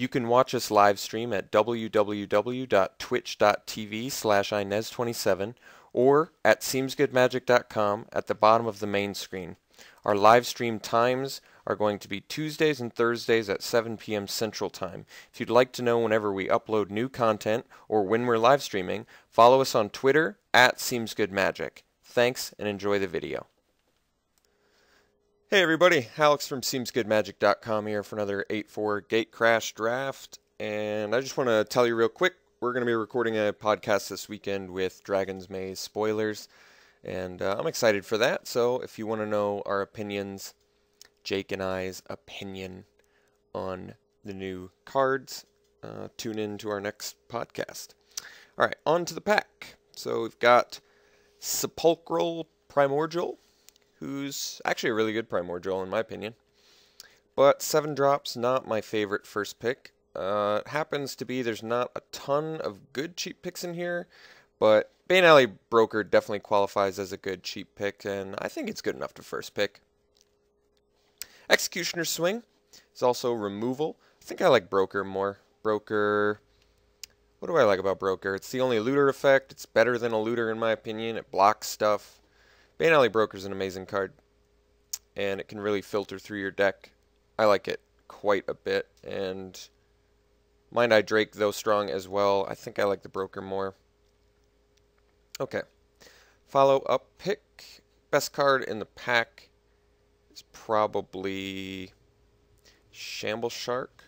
You can watch us live stream at www.twitch.tv/Inez27 or at seemsgoodmagic.com at the bottom of the main screen. Our live stream times are going to be Tuesdays and Thursdays at 7 p.m. Central Time. If you'd like to know whenever we upload new content or when we're live streaming, follow us on Twitter at seemsgoodmagic. Thanks and enjoy the video. Hey everybody, Alex from seemsgoodmagic.com here for another 8-4 Gatecrash draft, and I just want to tell you real quick, we're going to be recording a podcast this weekend with Dragon's Maze spoilers, and I'm excited for that. So if you want to know our opinions, Jake and I's opinion on the new cards, tune in to our next podcast. Alright, on to the pack. So we've got Sepulchral Primordial, who's actually a really good Primordial in my opinion. But 7 drops, not my favorite first pick. Happens to be there's not a ton of good cheap picks in here, but Bane Alley Broker definitely qualifies as a good cheap pick, and I think it's good enough to first pick. Executioner's Swing is also removal. I think I like Broker more. Broker, what do I like about Broker? It's the only looter effect. It's better than a looter in my opinion. It blocks stuff. Bane Alley Broker is an amazing card, and it can really filter through your deck. I like it quite a bit, and Mind Eye Drake, though strong as well, I think I like the Broker more. Okay, follow-up pick. Best card in the pack is probably Shamble Shark.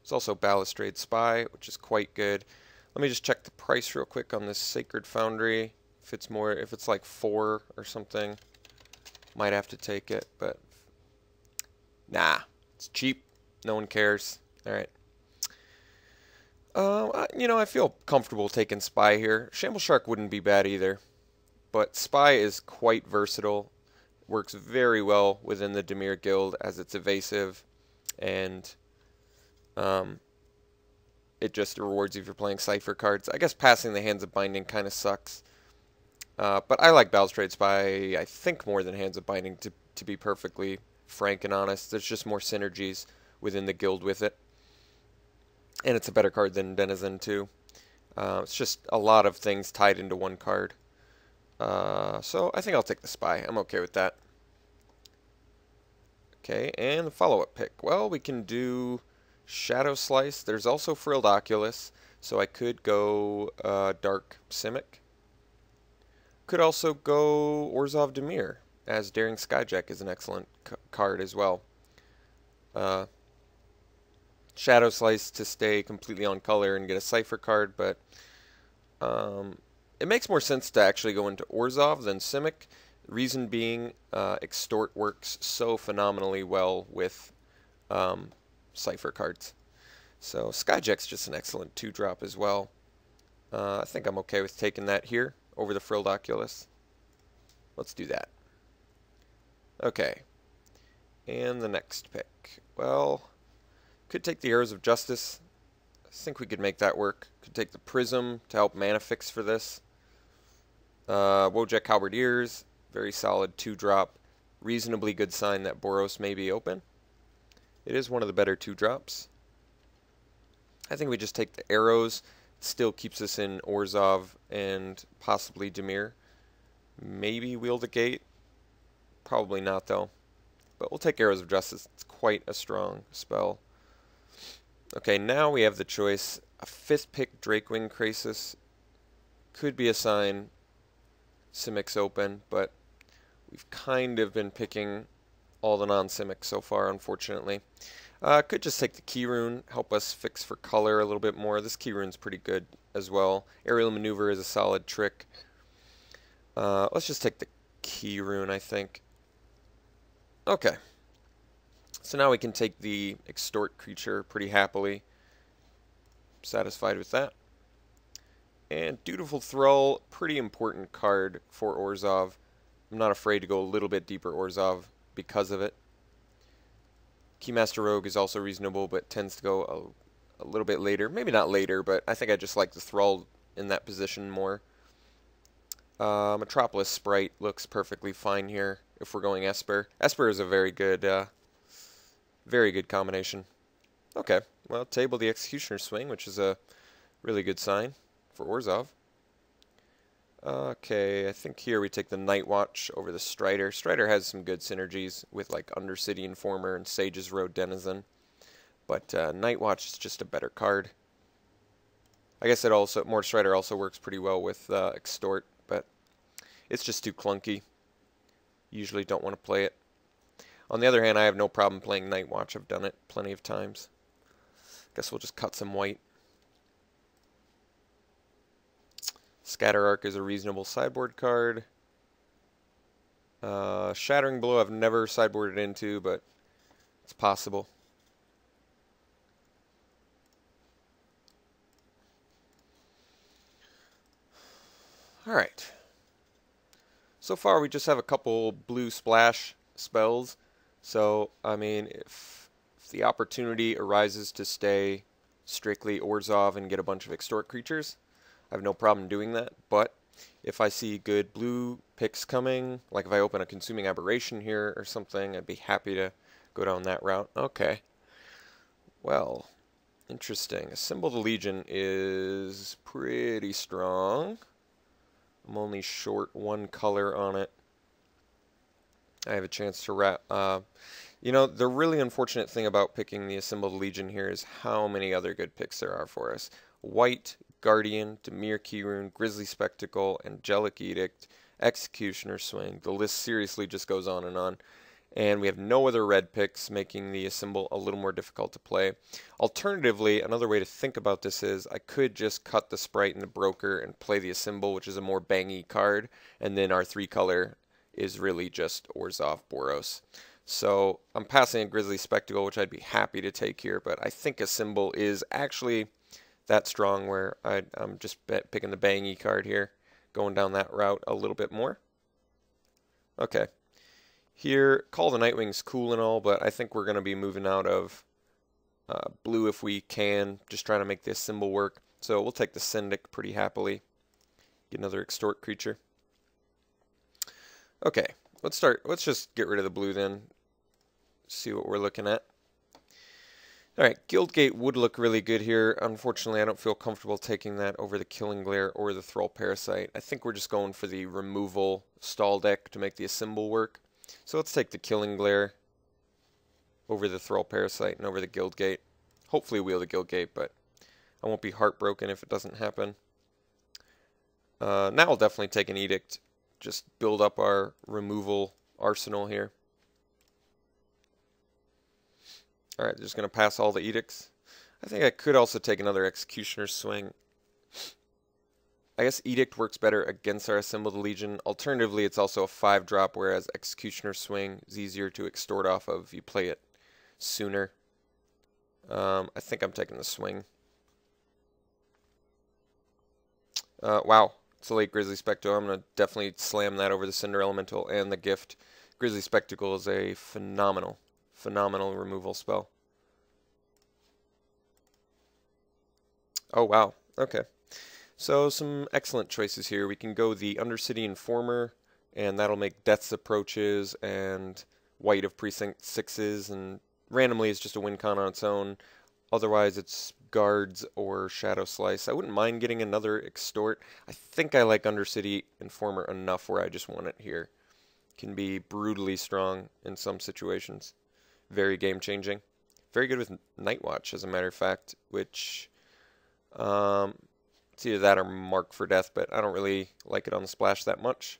There's also Balustrade Spy, which is quite good. Let me just check the price real quick on this Sacred Foundry. If it's like 4 or something, might have to take it, but nah, it's cheap. No one cares. All right. I feel comfortable taking Spy here. Shamble Shark wouldn't be bad either, but Spy is quite versatile. Works very well within the Dimir Guild as it's evasive, and it just rewards you if you're playing Cypher cards. I guess passing the Hands of Binding kind of sucks. But I like Balustrade Spy, I think, more than Hands of Binding, to be perfectly frank and honest. There's just more synergies within the guild with it. And it's a better card than Denizen, too. It's just a lot of things tied into one card. So I think I'll take the Spy. I'm okay with that. Okay, and the follow-up pick. Well, we can do Shadow Slice. There's also Frilled Oculus, so I could go Dark Simic. Could also go Orzhov Dimir, as Daring Skyjack is an excellent card as well. Shadow Slice to stay completely on color and get a Cypher card, but it makes more sense to actually go into Orzhov than Simic. Reason being, Extort works so phenomenally well with Cypher cards. So Skyjack's just an excellent 2-drop as well. I think I'm okay with taking that here over the Frilled Oculus. Let's do that. Okay. And the next pick. Well, could take the Arrows of Justice. I think we could make that work. Could take the Prism to help mana fix for this. Wojak Halberdiers. Very solid 2-drop. Reasonably good sign that Boros may be open. It is one of the better 2-drops. I think we just take the Arrows. Still keeps us in Orzhov and possibly Dimir. Maybe Wield a Gate. Probably not, though. But we'll take Arrows of Justice. It's quite a strong spell. Okay, now we have the choice. A 5th pick Drakewing Krasis. Could be a sign Simic's open, but we've kind of been picking all the non-Simics so far, unfortunately. Could just take the Key Rune, help us fix for color a little bit more. This Key Rune's pretty good as well. Aerial Maneuver is a solid trick. Let's just take the Key Rune, I think. Okay. So now we can take the Extort creature pretty happily. Satisfied with that. And Dutiful Thrall, pretty important card for Orzhov. I'm not afraid to go a little bit deeper Orzhov because of it. Keymaster Rogue is also reasonable, but tends to go a little bit later. Maybe not later, but I think I just like the Thrall in that position more. Metropolis Sprite looks perfectly fine here if we're going Esper. Esper is a very good combination. Okay, well, table the Executioner swing, which is a really good sign for Orzhov. Okay, I think here we take the Night Watch over the Strider. Strider has some good synergies with like Undercity Informer and Sage's Road Denizen, but Night Watch is just a better card. I guess it also, Mort Strider also works pretty well with Extort, but it's just too clunky. Usually don't want to play it. On the other hand, I have no problem playing Night Watch. I've done it plenty of times. Guess we'll just cut some white. Scatter Arc is a reasonable sideboard card. Shattering Blow I've never sideboarded into, but it's possible. Alright. So far we just have a couple blue splash spells. So, I mean, if the opportunity arises to stay strictly Orzhov and get a bunch of Extort creatures, I have no problem doing that. But if I see good blue picks coming, like if I open a Consuming Aberration here or something, I'd be happy to go down that route. Okay. Well, interesting. Assemble the Legion is pretty strong. I'm only short one color on it. I have a chance to wrap. You know, the really unfortunate thing about picking the Assembled Legion here is how many other good picks there are for us. White, Guardian, Dimir Keyrune, Grizzly Spectacle, Angelic Edict, Executioner Swing. The list seriously just goes on and on. And we have no other red picks, making the Assemble a little more difficult to play. Alternatively, another way to think about this is I could just cut the Sprite and the Broker and play the Assemble, which is a more bangy card, and then our 3-color is really just Orzhov Boros. So I'm passing a Grizzly Spectacle, which I'd be happy to take here, but I think Assemble is actually that strong where I'm just picking the bangy card here, going down that route a little bit more. Okay. Here, Call the Nightwing's cool and all, but I think we're going to be moving out of blue if we can, just trying to make this symbol work. So we'll take the Syndic pretty happily. Get another Extort creature. Okay, let's just get rid of the blue then. See what we're looking at. Alright, Guildgate would look really good here. Unfortunately, I don't feel comfortable taking that over the Killing Glare or the Thrall Parasite. I think we're just going for the removal stall deck to make the Assemble work. So let's take the Killing Glare over the Thrall Parasite and over the Guildgate. Hopefully wheel the Guildgate, but I won't be heartbroken if it doesn't happen. Now I'll definitely take an Edict. Just build up our removal arsenal here. Alright, just going to pass all the Edicts. I think I could also take another Executioner Swing. I guess Edict works better against our Assembled Legion. Alternatively, it's also a 5-drop, whereas Executioner Swing is easier to extort off of if you play it sooner. I think I'm taking the Swing. Wow, it's a late Grizzly Spectacle. I'm going to definitely slam that over the Cinder Elemental and the Gift. Grizzly Spectacle is a phenomenal removal spell. Oh, wow. Okay. So some excellent choices here. We can go the Undercity Informer, and that'll make Death's Approaches and White of Precinct 6s, and randomly it's just a win con on its own. Otherwise it's Guards or Shadow Slice. I wouldn't mind getting another Extort. I think I like Undercity Informer enough where I just want it here. Can be brutally strong in some situations. Very game changing. Very good with Night Watch, as a matter of fact, which it's either that or Mark for Death, but I don't really like it on the splash that much.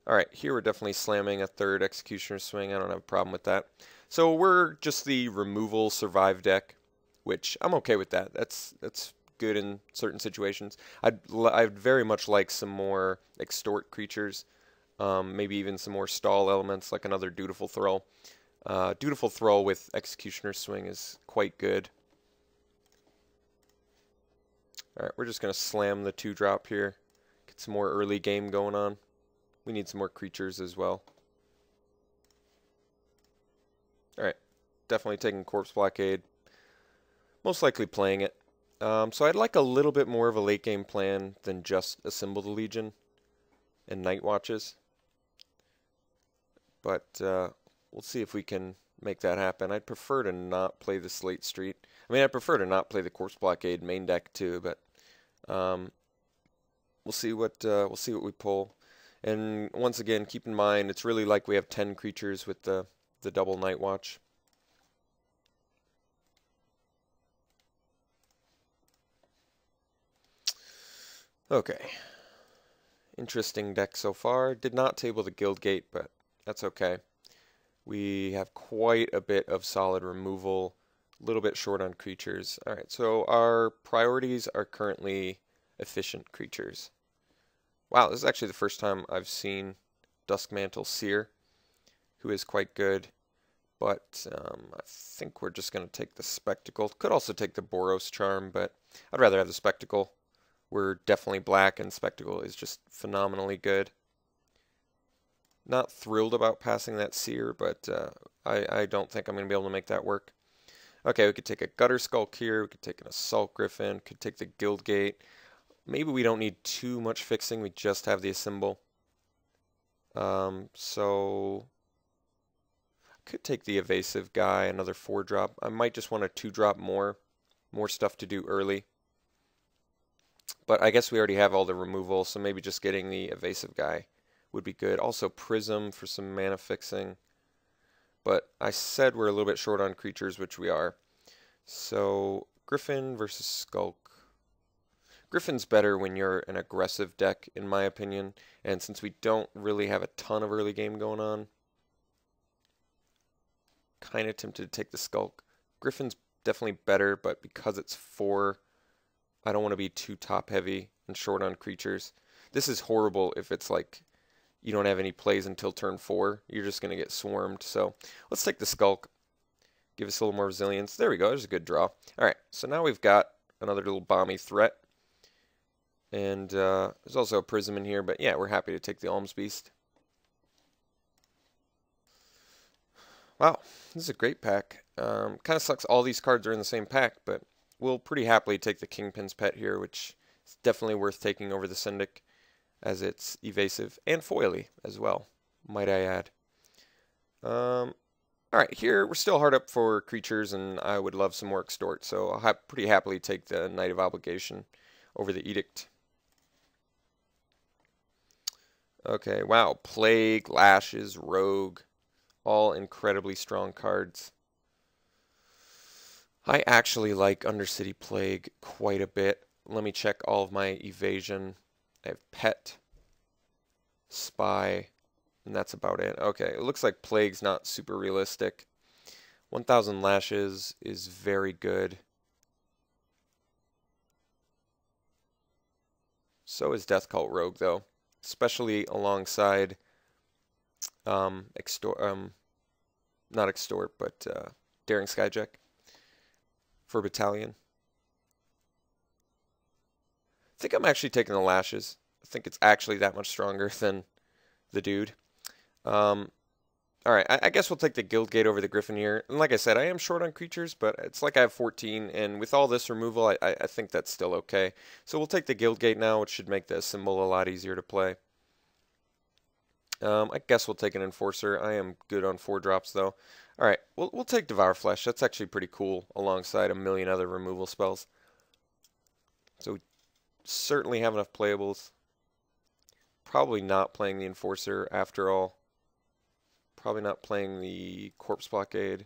Alright, here we're definitely slamming a third Executioner Swing. I don't have a problem with that. So we're just the removal survive deck, which I'm okay with that. That's good in certain situations. I'd very much like some more Extort creatures. Maybe even some more stall elements, like another Dutiful Thrall. Dutiful Thrall with Executioner Swing is quite good. Alright, we're just going to slam the 2-drop here. Get some more early game going on. We need some more creatures as well. Alright, definitely taking Corpse Blockade. Most likely playing it. So I'd like a little bit more of a late game plan than just Assemble the Legion and Night Watches. But we'll see if we can make that happen. I'd prefer to not play the Slate Street. I mean, I'd prefer to not play the Corpse Blockade main deck too, but we'll see what we pull. And once again, keep in mind it's really like we have 10 creatures with the double Night Watch. Okay. Interesting deck so far. Did not table the Guildgate, but that's okay. We have quite a bit of solid removal, a little bit short on creatures. Alright, so our priorities are currently efficient creatures. Wow, this is actually the first time I've seen Duskmantle Seer, who is quite good, but I think we're just going to take the Spectacle. Could also take the Boros Charm, but I'd rather have the Spectacle. We're definitely black, and Spectacle is just phenomenally good. Not thrilled about passing that Seer, but I don't think I'm going to be able to make that work. Okay, we could take a Gutter Skulk here, we could take an Assault Griffin, could take the Guildgate. Maybe we don't need too much fixing, we just have the Assemble. So I could take the Evasive guy, another 4-drop. I might just want a 2-drop more stuff to do early. But I guess we already have all the removal, so maybe just getting the Evasive guy would be good. Also Prism for some mana fixing. But I said we're a little bit short on creatures, which we are. So Griffin versus Skulk. Griffin's better when you're an aggressive deck, in my opinion. And since we don't really have a ton of early game going on, kind of tempted to take the Skulk. Griffin's definitely better, but because it's 4, I don't want to be too top heavy and short on creatures. This is horrible if it's like you don't have any plays until turn 4. You're just going to get swarmed. So let's take the Skulk. Give us a little more resilience. There we go. There's a good draw. Alright, so now we've got another little bomby threat. And there's also a Prism in here, but yeah, we're happy to take the Alms Beast. Wow, this is a great pack. Kind of sucks all these cards are in the same pack, but we'll pretty happily take the Kingpin's Pet here, which is definitely worth taking over the Syndic, as it's evasive and foily as well, might I add. Alright, here we're still hard up for creatures, and I would love some more Extort, so I'll pretty happily take the Knight of Obligation over the Edict. Okay, wow, Plague, Lashes, Rogue, all incredibly strong cards. I actually like Undercity Plague quite a bit. Let me check all of my evasion. I have Pet, Spy, and that's about it. Okay, it looks like Plague's not super realistic. 1000 Lashes is very good. So is Death Cult Rogue, though, especially alongside not Extort, but Daring Skyjack for Battalion. I think I'm actually taking the Lashes. I think it's actually that much stronger than the dude. Alright, I guess we'll take the Guildgate over the Griffin here. And like I said, I am short on creatures, but it's like I have 14, and with all this removal, I think that's still okay. So we'll take the Guildgate now, which should make the symbol a lot easier to play. I guess we'll take an Enforcer. I am good on 4-drops, though. Alright, we'll take Devour Flesh. That's actually pretty cool, alongside a million other removal spells. So we certainly have enough playables. Probably not playing the Enforcer after all. Probably not playing the Corpse Blockade.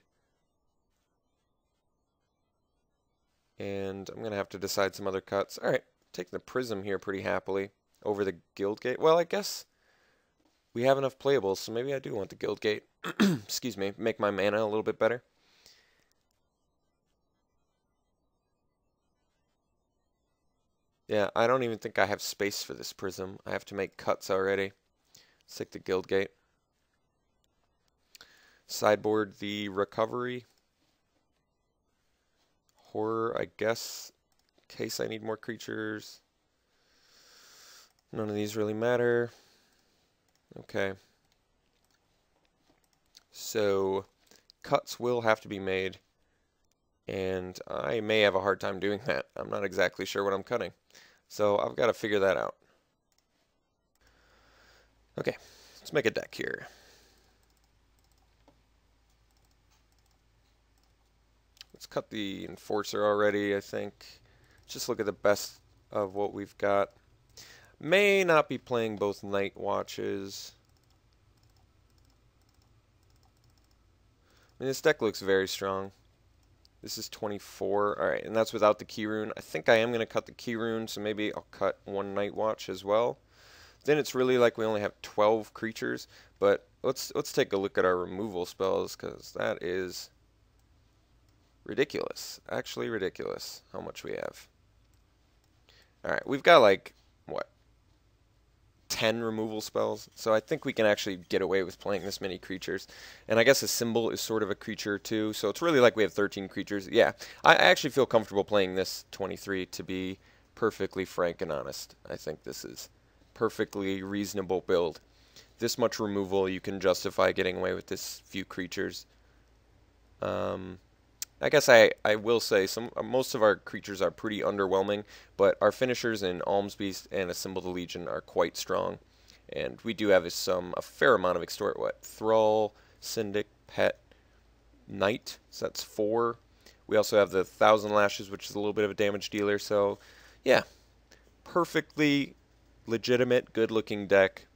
And I'm going to have to decide some other cuts. Alright, taking the Prism here pretty happily over the Guildgate. Well, I guess we have enough playables, so maybe I do want the Guildgate. Excuse me, make my mana a little bit better. Yeah, I don't even think I have space for this Prism. I have to make cuts already. Let's take the Guildgate. Sideboard the Recovery. Horror, I guess, in case I need more creatures. None of these really matter. Okay. So, cuts will have to be made. And I may have a hard time doing that. I'm not exactly sure what I'm cutting. So, I've got to figure that out. Okay, let's make a deck here. Let's cut the Enforcer already, I think. Just look at the best of what we've got. May not be playing both Night Watches. I mean, this deck looks very strong. This is 24. Alright, and that's without the Key Rune. I think I am going to cut the Key Rune, so maybe I'll cut one Night Watch as well. Then it's really like we only have 12 creatures. But let's take a look at our removal spells, because that is ridiculous. Actually ridiculous how much we have. Alright, we've got like, what, 10 removal spells? So I think we can actually get away with playing this many creatures. And I guess a symbol is sort of a creature too, so it's really like we have 13 creatures. Yeah, I actually feel comfortable playing this 23, to be perfectly frank and honest. I think this is perfectly reasonable build. This much removal, you can justify getting away with this few creatures. I guess I will say most of our creatures are pretty underwhelming, but our finishers in Alms Beast and Assemble the Legion are quite strong. And we do have a fair amount of Extort. Thrall, Syndic, Pet, Knight, so that's 4. We also have the 1,000 Lashes, which is a little bit of a damage dealer, so yeah, perfectly legitimate, good-looking deck.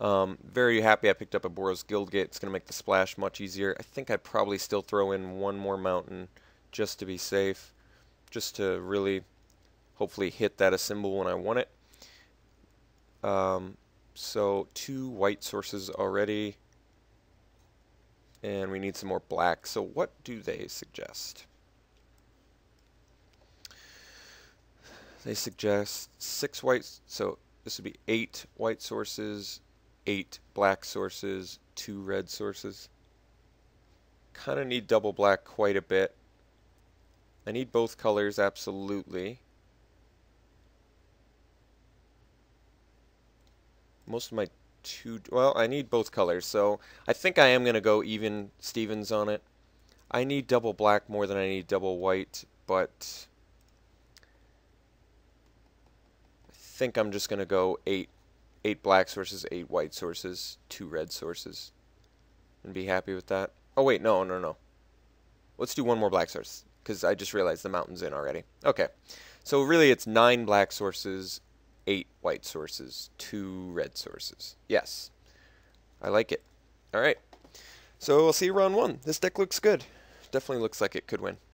Very happy I picked up a Boros Guildgate. It's going to make the splash much easier. I think I'd probably still throw in one more mountain just to be safe, just to really hopefully hit that Assemble when I want it. So 2 white sources already, and we need some more black. So what do they suggest? They suggest 6 whites, so this would be 8 white sources, 8 black sources, 2 red sources. Kind of need double black quite a bit. I need both colors, absolutely. Most of my well, I need both colors, so I think I am going to go even Stevens on it. I need double black more than I need double white, but I think I'm just going to go 8 black sources, 8 white sources, 2 red sources, and be happy with that. Oh wait, no. Let's do one more black source, because I just realized the mountain's in already. Okay, so really it's 9 black sources, 8 white sources, 2 red sources. Yes, I like it. Alright, so we'll see you round 1. This deck looks good. Definitely looks like it could win.